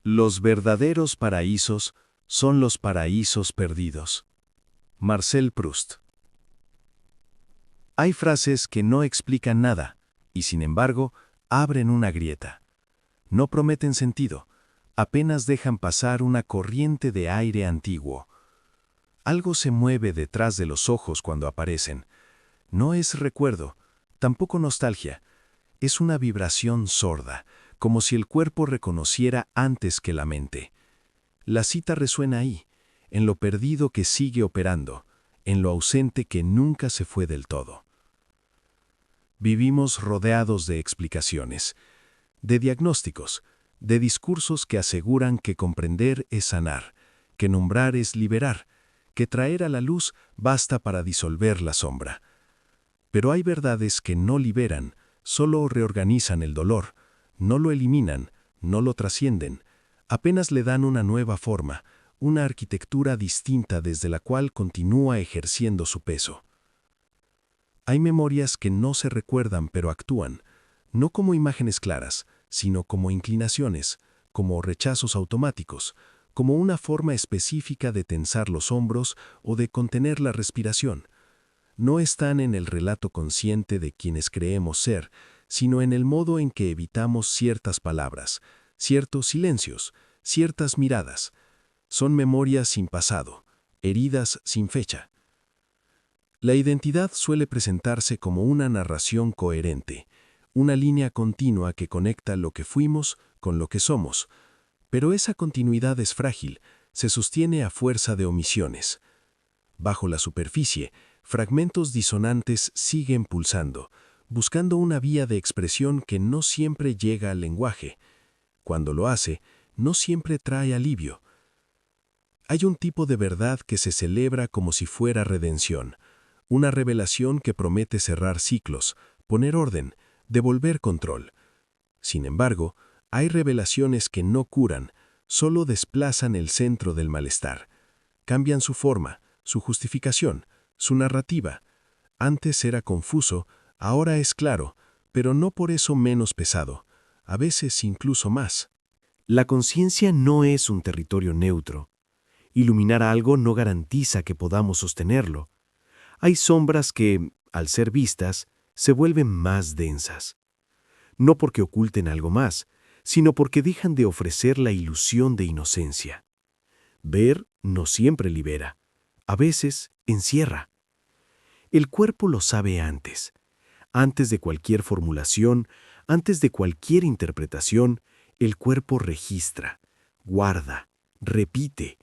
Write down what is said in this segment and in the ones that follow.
Los verdaderos paraísos son los paraísos perdidos. Marcel Proust. Hay frases que no explican nada, y sin embargo, abren una grieta. No prometen sentido, apenas dejan pasar una corriente de aire antiguo. Algo se mueve detrás de los ojos cuando aparecen. No es recuerdo, tampoco nostalgia. Es una vibración sorda, como si el cuerpo reconociera antes que la mente. La cita resuena ahí, en lo perdido que sigue operando, en lo ausente que nunca se fue del todo. Vivimos rodeados de explicaciones, de diagnósticos, de discursos que aseguran que comprender es sanar, que nombrar es liberar, que traer a la luz basta para disolver la sombra. Pero hay verdades que no liberan, solo reorganizan el dolor, no lo eliminan, no lo trascienden, apenas le dan una nueva forma, una arquitectura distinta desde la cual continúa ejerciendo su peso. Hay memorias que no se recuerdan pero actúan, no como imágenes claras, sino como inclinaciones, como rechazos automáticos, como una forma específica de tensar los hombros o de contener la respiración. No están en el relato consciente de quienes creemos ser, sino en el modo en que evitamos ciertas palabras, ciertos silencios, ciertas miradas. Son memorias sin pasado, heridas sin fecha. La identidad suele presentarse como una narración coherente, una línea continua que conecta lo que fuimos con lo que somos. Pero esa continuidad es frágil, se sostiene a fuerza de omisiones. Bajo la superficie, fragmentos disonantes siguen pulsando, buscando una vía de expresión que no siempre llega al lenguaje. Cuando lo hace, no siempre trae alivio. Hay un tipo de verdad que se celebra como si fuera redención, una revelación que promete cerrar ciclos, poner orden, devolver control. Sin embargo, hay revelaciones que no curan, solo desplazan el centro del malestar. Cambian su forma, su justificación, su narrativa. Antes era confuso, ahora es claro, pero no por eso menos pesado, a veces incluso más. La conciencia no es un territorio neutro. Iluminar algo no garantiza que podamos sostenerlo. Hay sombras que, al ser vistas, se vuelven más densas. No porque oculten algo más, sino porque dejan de ofrecer la ilusión de inocencia. Ver no siempre libera, a veces encierra. El cuerpo lo sabe antes de cualquier formulación, antes de cualquier interpretación, el cuerpo registra, guarda, repite,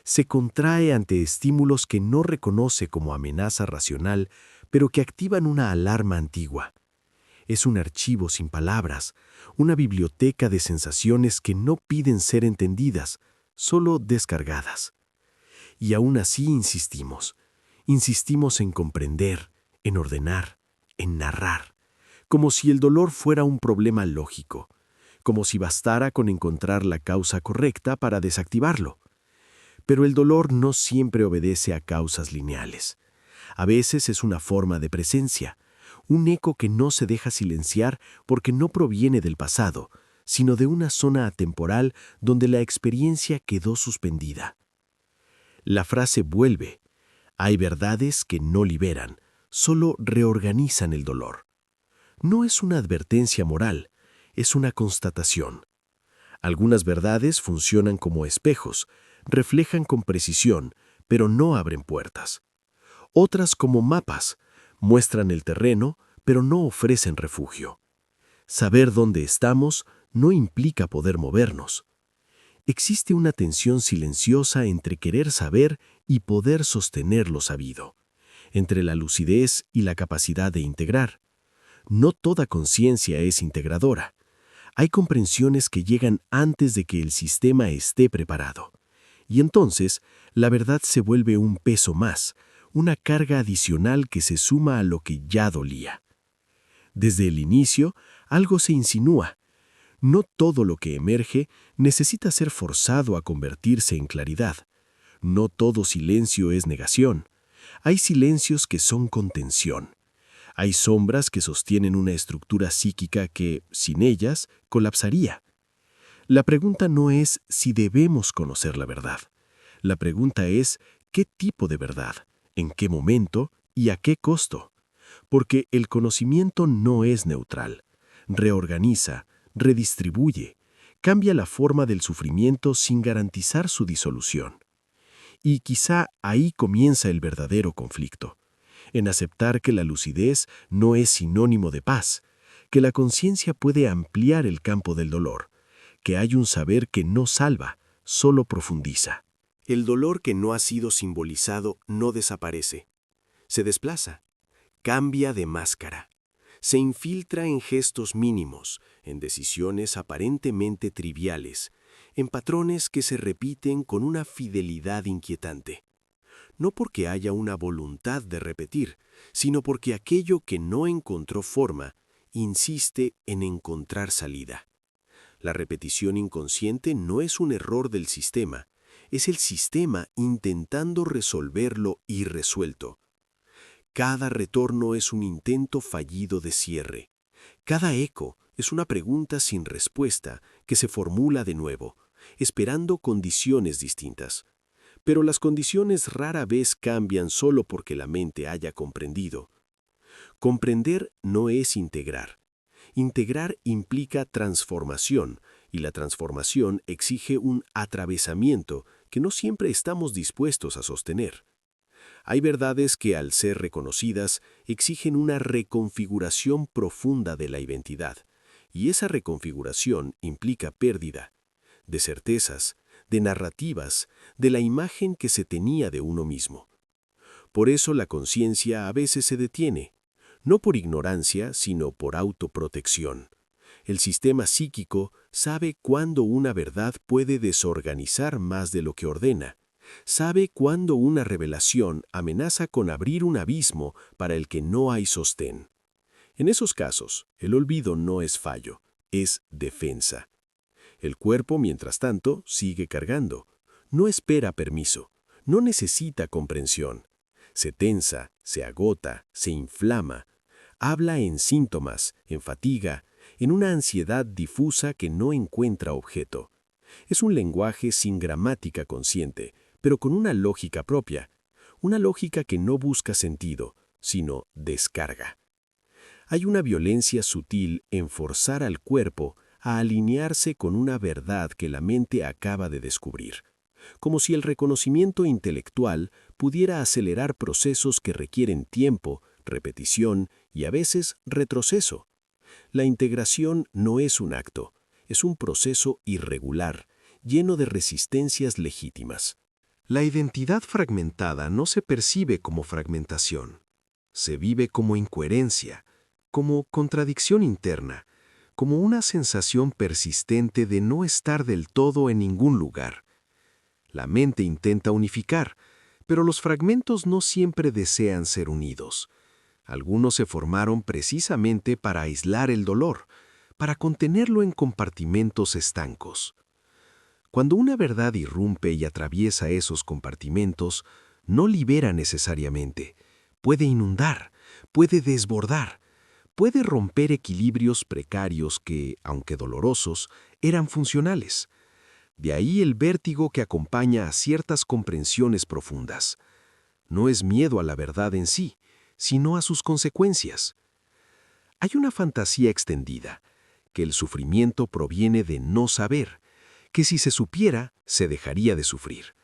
se contrae ante estímulos que no reconoce como amenaza racional, pero que activan una alarma antigua. Es un archivo sin palabras, una biblioteca de sensaciones que no piden ser entendidas, solo descargadas. Y aún así insistimos en comprender, en ordenar, en narrar, como si el dolor fuera un problema lógico, como si bastara con encontrar la causa correcta para desactivarlo. Pero el dolor no siempre obedece a causas lineales. A veces es una forma de presencia, un eco que no se deja silenciar porque no proviene del pasado, sino de una zona atemporal donde la experiencia quedó suspendida. La frase vuelve. Hay verdades que no liberan, solo reorganizan el dolor. No es una advertencia moral, es una constatación. Algunas verdades funcionan como espejos, reflejan con precisión, pero no abren puertas. Otras como mapas, muestran el terreno, pero no ofrecen refugio. Saber dónde estamos no implica poder movernos. Existe una tensión silenciosa entre querer saber y poder sostener lo sabido, entre la lucidez y la capacidad de integrar. No toda conciencia es integradora. Hay comprensiones que llegan antes de que el sistema esté preparado. Y entonces, la verdad se vuelve un peso más, una carga adicional que se suma a lo que ya dolía. Desde el inicio, algo se insinúa. No todo lo que emerge necesita ser forzado a convertirse en claridad. No todo silencio es negación. Hay silencios que son contención. Hay sombras que sostienen una estructura psíquica que, sin ellas, colapsaría. La pregunta no es si debemos conocer la verdad. La pregunta es ¿qué tipo de verdad? ¿En qué momento? ¿Y a qué costo? Porque el conocimiento no es neutral. Reorganiza, redistribuye, cambia la forma del sufrimiento sin garantizar su disolución. Y quizá ahí comienza el verdadero conflicto, en aceptar que la lucidez no es sinónimo de paz, que la conciencia puede ampliar el campo del dolor, que hay un saber que no salva, solo profundiza. El dolor que no ha sido simbolizado no desaparece, se desplaza, cambia de máscara, se infiltra en gestos mínimos, en decisiones aparentemente triviales, en patrones que se repiten con una fidelidad inquietante. No porque haya una voluntad de repetir, sino porque aquello que no encontró forma insiste en encontrar salida. La repetición inconsciente no es un error del sistema, es el sistema intentando resolver lo irresuelto. Cada retorno es un intento fallido de cierre. Cada eco es una pregunta sin respuesta que se formula de nuevo, esperando condiciones distintas. Pero las condiciones rara vez cambian solo porque la mente haya comprendido. Comprender no es integrar. Integrar implica transformación, y la transformación exige un atravesamiento que no siempre estamos dispuestos a sostener. Hay verdades que, al ser reconocidas, exigen una reconfiguración profunda de la identidad, y esa reconfiguración implica pérdida de certezas, de narrativas, de la imagen que se tenía de uno mismo. Por eso la conciencia a veces se detiene, no por ignorancia, sino por autoprotección. El sistema psíquico sabe cuándo una verdad puede desorganizar más de lo que ordena. Sabe cuándo una revelación amenaza con abrir un abismo para el que no hay sostén. En esos casos, el olvido no es fallo, es defensa. El cuerpo, mientras tanto, sigue cargando. No espera permiso, no necesita comprensión. Se tensa, se agota, se inflama. Habla en síntomas, en fatiga, en una ansiedad difusa que no encuentra objeto. Es un lenguaje sin gramática consciente, pero con una lógica propia, una lógica que no busca sentido, sino descarga. Hay una violencia sutil en forzar al cuerpo a alinearse con una verdad que la mente acaba de descubrir, como si el reconocimiento intelectual pudiera acelerar procesos que requieren tiempo, repetición y a veces retroceso. La integración no es un acto, es un proceso irregular, lleno de resistencias legítimas. La identidad fragmentada no se percibe como fragmentación, se vive como incoherencia, como contradicción interna, como una sensación persistente de no estar del todo en ningún lugar. La mente intenta unificar, pero los fragmentos no siempre desean ser unidos. Algunos se formaron precisamente para aislar el dolor, para contenerlo en compartimentos estancos. Cuando una verdad irrumpe y atraviesa esos compartimentos, no libera necesariamente, puede inundar, puede desbordar, puede romper equilibrios precarios que, aunque dolorosos, eran funcionales. De ahí el vértigo que acompaña a ciertas comprensiones profundas. No es miedo a la verdad en sí, sino a sus consecuencias. Hay una fantasía extendida, que el sufrimiento proviene de no saber, que si se supiera, se dejaría de sufrir.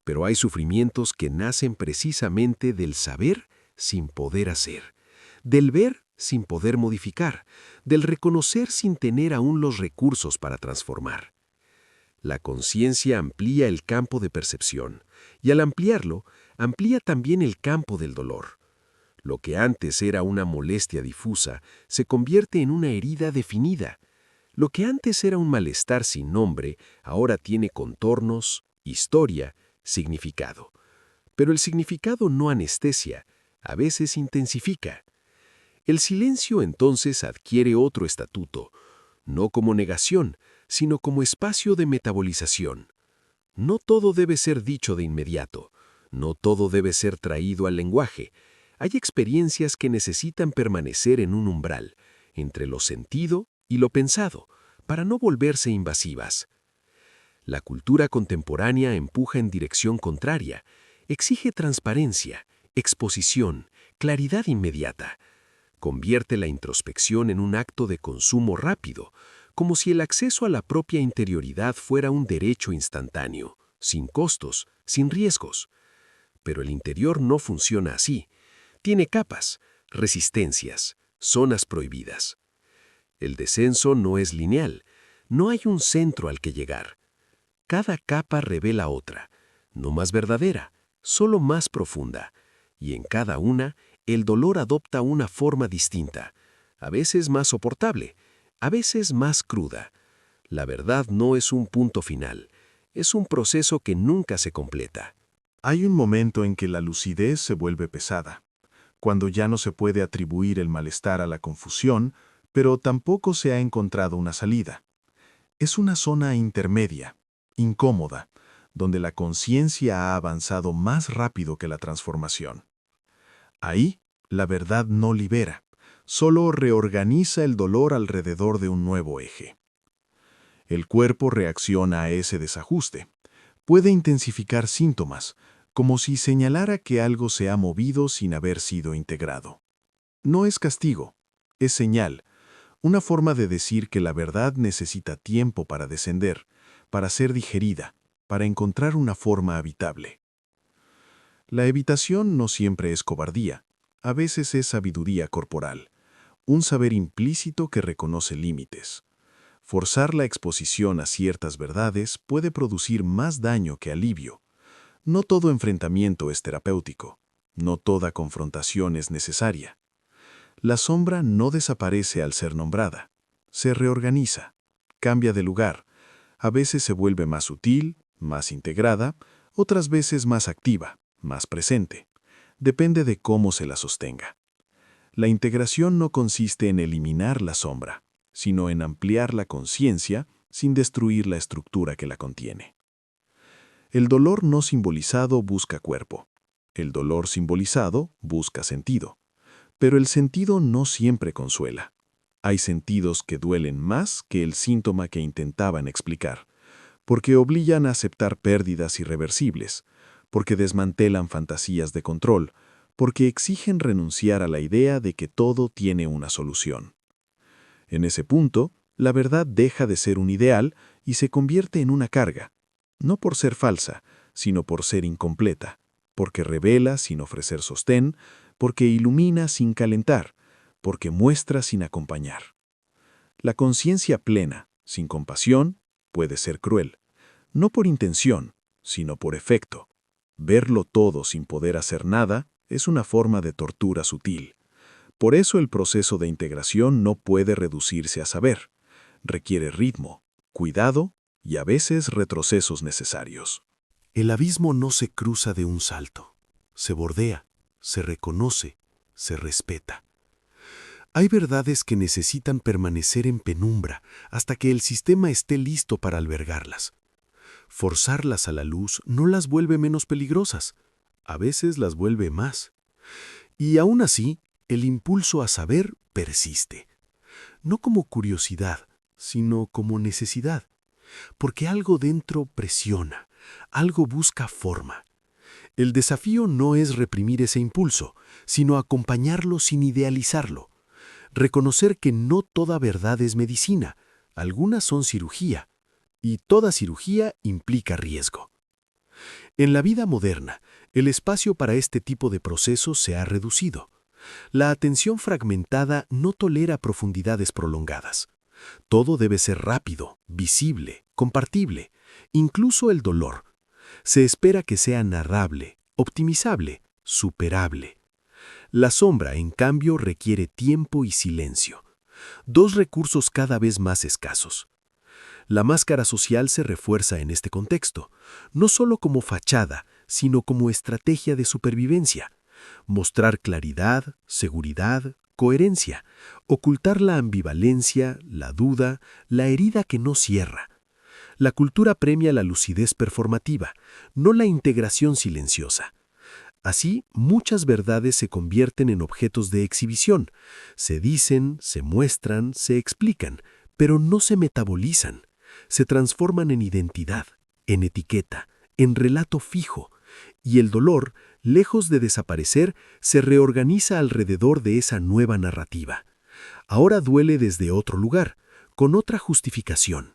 Pero hay sufrimientos que nacen precisamente del saber sin poder hacer, del ver sin poder modificar, del reconocer sin tener aún los recursos para transformar. La conciencia amplía el campo de percepción, y al ampliarlo, amplía también el campo del dolor. Lo que antes era una molestia difusa se convierte en una herida definida. Lo que antes era un malestar sin nombre, ahora tiene contornos, historia, significado. Pero el significado no anestesia, a veces intensifica. El silencio entonces adquiere otro estatuto, no como negación, sino como espacio de metabolización. No todo debe ser dicho de inmediato, no todo debe ser traído al lenguaje. Hay experiencias que necesitan permanecer en un umbral, entre lo sentido y lo pensado, para no volverse invasivas. La cultura contemporánea empuja en dirección contraria, exige transparencia, exposición, claridad inmediata. Convierte la introspección en un acto de consumo rápido, como si el acceso a la propia interioridad fuera un derecho instantáneo, sin costos, sin riesgos. Pero el interior no funciona así. Tiene capas, resistencias, zonas prohibidas. El descenso no es lineal, no hay un centro al que llegar. Cada capa revela otra, no más verdadera, solo más profunda, y en cada una el dolor adopta una forma distinta, a veces más soportable, a veces más cruda. La verdad no es un punto final, es un proceso que nunca se completa. Hay un momento en que la lucidez se vuelve pesada, cuando ya no se puede atribuir el malestar a la confusión, pero tampoco se ha encontrado una salida. Es una zona intermedia, incómoda, donde la conciencia ha avanzado más rápido que la transformación. Ahí, la verdad no libera, solo reorganiza el dolor alrededor de un nuevo eje. El cuerpo reacciona a ese desajuste. Puede intensificar síntomas, como si señalara que algo se ha movido sin haber sido integrado. No es castigo, es señal, una forma de decir que la verdad necesita tiempo para descender, para ser digerida, para encontrar una forma habitable. La evitación no siempre es cobardía, a veces es sabiduría corporal, un saber implícito que reconoce límites. Forzar la exposición a ciertas verdades puede producir más daño que alivio. No todo enfrentamiento es terapéutico, no toda confrontación es necesaria. La sombra no desaparece al ser nombrada, se reorganiza, cambia de lugar, a veces se vuelve más sutil, más integrada, otras veces más activa, más presente. Depende de cómo se la sostenga. La integración no consiste en eliminar la sombra, sino en ampliar la conciencia sin destruir la estructura que la contiene. El dolor no simbolizado busca cuerpo. El dolor simbolizado busca sentido. Pero el sentido no siempre consuela. Hay sentidos que duelen más que el síntoma que intentaban explicar, porque obligan a aceptar pérdidas irreversibles, porque desmantelan fantasías de control, porque exigen renunciar a la idea de que todo tiene una solución. En ese punto, la verdad deja de ser un ideal y se convierte en una carga, no por ser falsa, sino por ser incompleta, porque revela sin ofrecer sostén, porque ilumina sin calentar, porque muestra sin acompañar. La conciencia plena, sin compasión, puede ser cruel, no por intención, sino por efecto. Verlo todo sin poder hacer nada es una forma de tortura sutil. Por eso el proceso de integración no puede reducirse a saber. Requiere ritmo, cuidado y a veces retrocesos necesarios. El abismo no se cruza de un salto, se bordea, se reconoce, se respeta. Hay verdades que necesitan permanecer en penumbra hasta que el sistema esté listo para albergarlas. Forzarlas a la luz no las vuelve menos peligrosas, a veces las vuelve más. Y aún así, el impulso a saber persiste, no como curiosidad, sino como necesidad, porque algo dentro presiona, algo busca forma. El desafío no es reprimir ese impulso, sino acompañarlo sin idealizarlo. Reconocer que no toda verdad es medicina, algunas son cirugía, y toda cirugía implica riesgo. En la vida moderna, el espacio para este tipo de procesos se ha reducido. La atención fragmentada no tolera profundidades prolongadas. Todo debe ser rápido, visible, compartible, incluso el dolor. Se espera que sea narrable, optimizable, superable. La sombra, en cambio, requiere tiempo y silencio, dos recursos cada vez más escasos. La máscara social se refuerza en este contexto, no solo como fachada, sino como estrategia de supervivencia. Mostrar claridad, seguridad, coherencia, ocultar la ambivalencia, la duda, la herida que no cierra. La cultura premia la lucidez performativa, no la integración silenciosa. Así, muchas verdades se convierten en objetos de exhibición. Se dicen, se muestran, se explican, pero no se metabolizan, se transforman en identidad, en etiqueta, en relato fijo, y el dolor, lejos de desaparecer, se reorganiza alrededor de esa nueva narrativa. Ahora duele desde otro lugar, con otra justificación.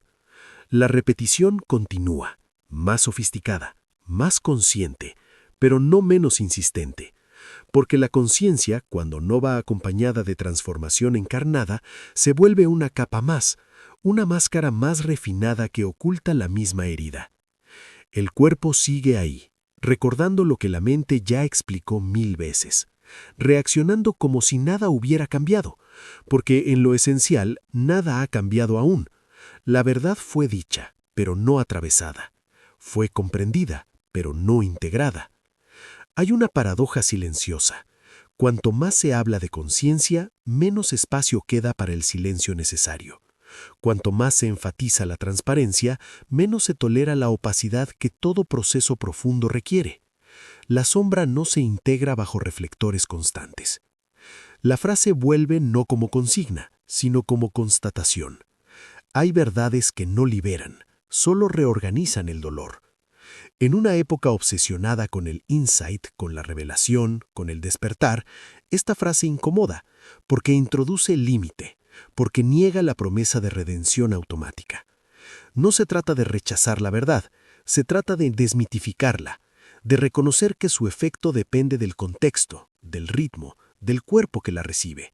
La repetición continúa, más sofisticada, más consciente, pero no menos insistente. Porque la conciencia, cuando no va acompañada de transformación encarnada, se vuelve una capa más, una máscara más refinada que oculta la misma herida. El cuerpo sigue ahí, recordando lo que la mente ya explicó 1000 veces, reaccionando como si nada hubiera cambiado, porque en lo esencial nada ha cambiado aún. La verdad fue dicha, pero no atravesada. Fue comprendida, pero no integrada. Hay una paradoja silenciosa. Cuanto más se habla de conciencia, menos espacio queda para el silencio necesario. Cuanto más se enfatiza la transparencia, menos se tolera la opacidad que todo proceso profundo requiere. La sombra no se integra bajo reflectores constantes. La frase vuelve no como consigna, sino como constatación. Hay verdades que no liberan, solo reorganizan el dolor. En una época obsesionada con el insight, con la revelación, con el despertar, esta frase incomoda, porque introduce el límite, porque niega la promesa de redención automática. No se trata de rechazar la verdad, se trata de desmitificarla, de reconocer que su efecto depende del contexto, del ritmo, del cuerpo que la recibe,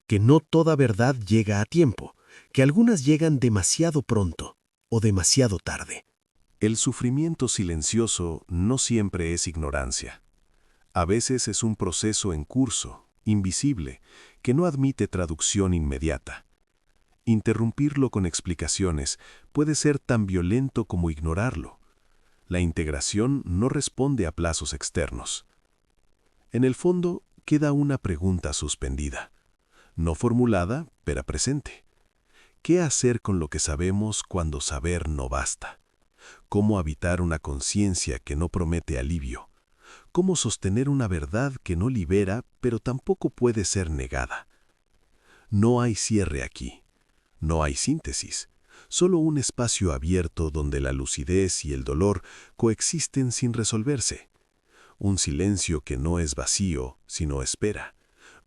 que no toda verdad llega a tiempo, que algunas llegan demasiado pronto o demasiado tarde. El sufrimiento silencioso no siempre es ignorancia. A veces es un proceso en curso, invisible, que no admite traducción inmediata. Interrumpirlo con explicaciones puede ser tan violento como ignorarlo. La integración no responde a plazos externos. En el fondo, queda una pregunta suspendida, no formulada, pero presente. ¿Qué hacer con lo que sabemos cuando saber no basta? ¿Cómo habitar una conciencia que no promete alivio? ¿Cómo sostener una verdad que no libera, pero tampoco puede ser negada? No hay cierre aquí. No hay síntesis. Solo un espacio abierto donde la lucidez y el dolor coexisten sin resolverse. Un silencio que no es vacío, sino espera.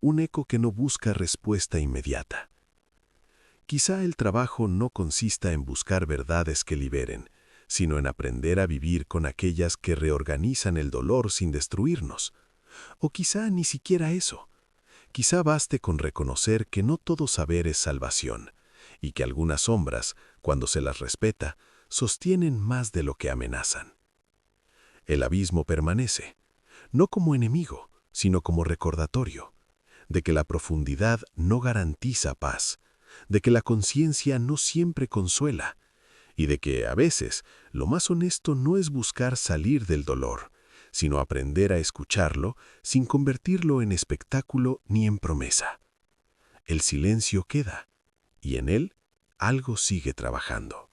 Un eco que no busca respuesta inmediata. Quizá el trabajo no consista en buscar verdades que liberen, sino en aprender a vivir con aquellas que reorganizan el dolor sin destruirnos. O quizá ni siquiera eso. Quizá baste con reconocer que no todo saber es salvación, y que algunas sombras, cuando se las respeta, sostienen más de lo que amenazan. El abismo permanece, no como enemigo, sino como recordatorio, de que la profundidad no garantiza paz, de que la conciencia no siempre consuela, y de que, a veces, lo más honesto no es buscar salir del dolor, sino aprender a escucharlo sin convertirlo en espectáculo ni en promesa. El silencio queda, y en él algo sigue trabajando.